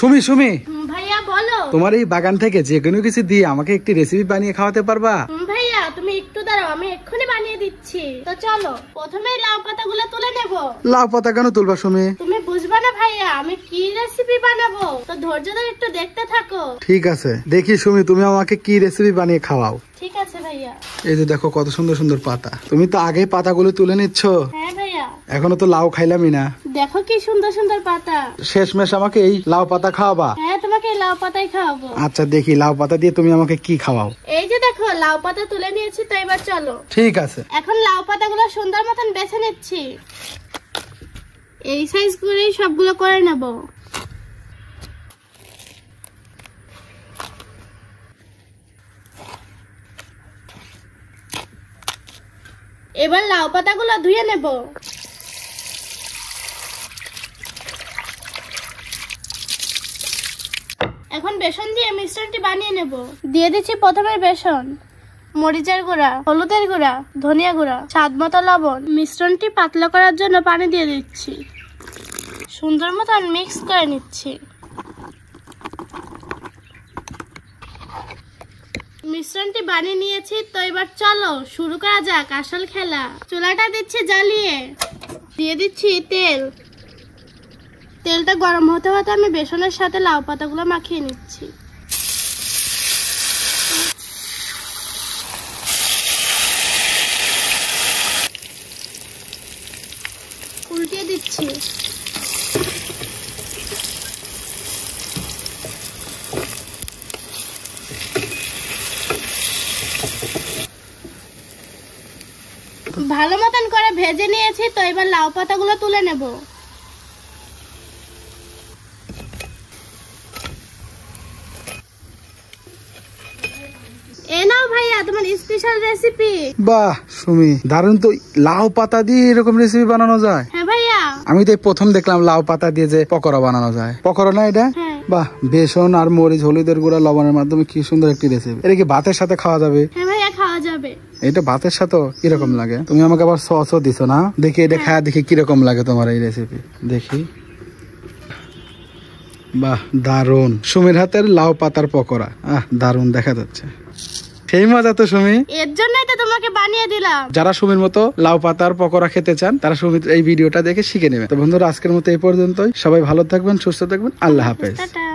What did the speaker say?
সুমি সুমি ভাইয়া বলো। তোমার এই বাগান থেকে যে কোনো কিছু দিয়ে আমাকে একটি রেসিপি বানিয়ে খাওয়াতে পারবা? ভাইয়া তুমি একটু দাঁড়াও, আমি এক্ষুনি বানিয়ে দিচ্ছি। তো চলো প্রথমে লাউ পাতাগুলো তুলে নেব। লাউ পাতা কেন তুলবা সুমি? তুমি বুঝবা না ভাইয়া আমি কি রেসিপি বানাবো, তো ধৈর্য ধরে একটু দেখতে থাকো। ঠিক আছে, দেখি সুমি তুমি আমাকে কি রেসিপি বানিয়ে খাওয়াও। ঠিক আছে ভাইয়া। এই যে দেখো কত সুন্দর সুন্দর পাতা, তুমি তো আগে পাতাগুলো তুলে নিচ্ছ। হ্যাঁ ভাইয়া। এখনো তো লাউ খাইলামই না। দেখো কি সুন্দর সুন্দর পাতা। শেষমেশ আমাকে এই লাউ পাতা খাওয়াবা? হ্যাঁ তোমাকে লাউ পাতাই খাওয়াবো। আচ্ছা দেখি লাউ পাতা দিয়ে তুমি আমাকে কি খাওয়াও। এই যে দেখো লাউ পাতা তুলে নিয়েছি, তো এবার চলো। ঠিক আছে। এখন লাউ পাতাগুলো সুন্দর মতন বেছে নিচ্ছি। এই সাইজ করেই সবগুলো করে নেব। এবার লাউ পাতাগুলো ধুয়ে নেব। এখন বেসন দিয়ে মিশ্রণটি বানিয়ে নেব। দিয়ে দিচ্ছি প্রথমে বেসন, মরিচের গুঁড়া, হলুদের গুঁড়া, ধনিয়া গুঁড়া, স্বাদ মতো লবণ। মিশ্রণটি পাতলা করার জন্য পানি দিয়ে দিচ্ছি। সুন্দর মতন মিক্স করে নিচ্ছি। মিশ্রণটি বানিয়ে নিয়েছি, তো এবার চলো শুরু করা যাক আসল খেলা। চুলাটা দিচ্ছি জ্বালিয়ে, দিয়ে দিচ্ছি তেল। তেলটা গরম হতে হতে আমি বেসনের সাথে লাউ পাতাগুলো মাখিয়ে নিচ্ছি। উল্টিয়ে দিচ্ছি। ভালো মতন করে ভেজে নিয়েছি, তো এবার লাউ পাতাগুলো তুলে নেব। এ নাও ভাইয়া তোমার স্পেশাল রেসিপি। বাহ সুমি, দারুণ তো। লাউ পাতা দিয়ে এরকম রেসিপি বানানো যায়? হ্যাঁ ভাইয়া। আমি তো প্রথম দেখলাম লাউ পাতা দিয়ে যে পকোড়া বানানো যায়। পকোড়া না এটা? হ্যাঁ। বাহ, বেসন আর মরিচ, হলুদের গুঁড়া, লবণের মাধ্যমে কি সুন্দর একটি রেসিপি। এটা কি ভাতের সাথে খাওয়া যাবে? হ্যাঁ ভাইয়া খাওয়া যাবে। এটা ভাতের সাথে কিরকম লাগে? তুমি আমাকে আবার সসও দিছো না? দেখি এটা খায়া দেখি কিরকম লাগে তোমার এই রেসিপি। দেখি। বাহ দারুন, সুমির হাতের লাউ পাতার পকোড়া। দারুন দেখা যাচ্ছে। সেই মজা তো সুমি, এর জন্যই তো তোমাকে বানিয়ে দিলাম। যারা সুমির মতো লাউ পাতার পকোড়া খেতে চান তারা সুমির এই ভিডিওটা দেখে শিখে নেবেন। তো বন্ধুরা আজকের মতো এই পর্যন্তই। সবাই ভালো থাকবেন, সুস্থ থাকবেন। আল্লাহ হাফেজ। টাটা।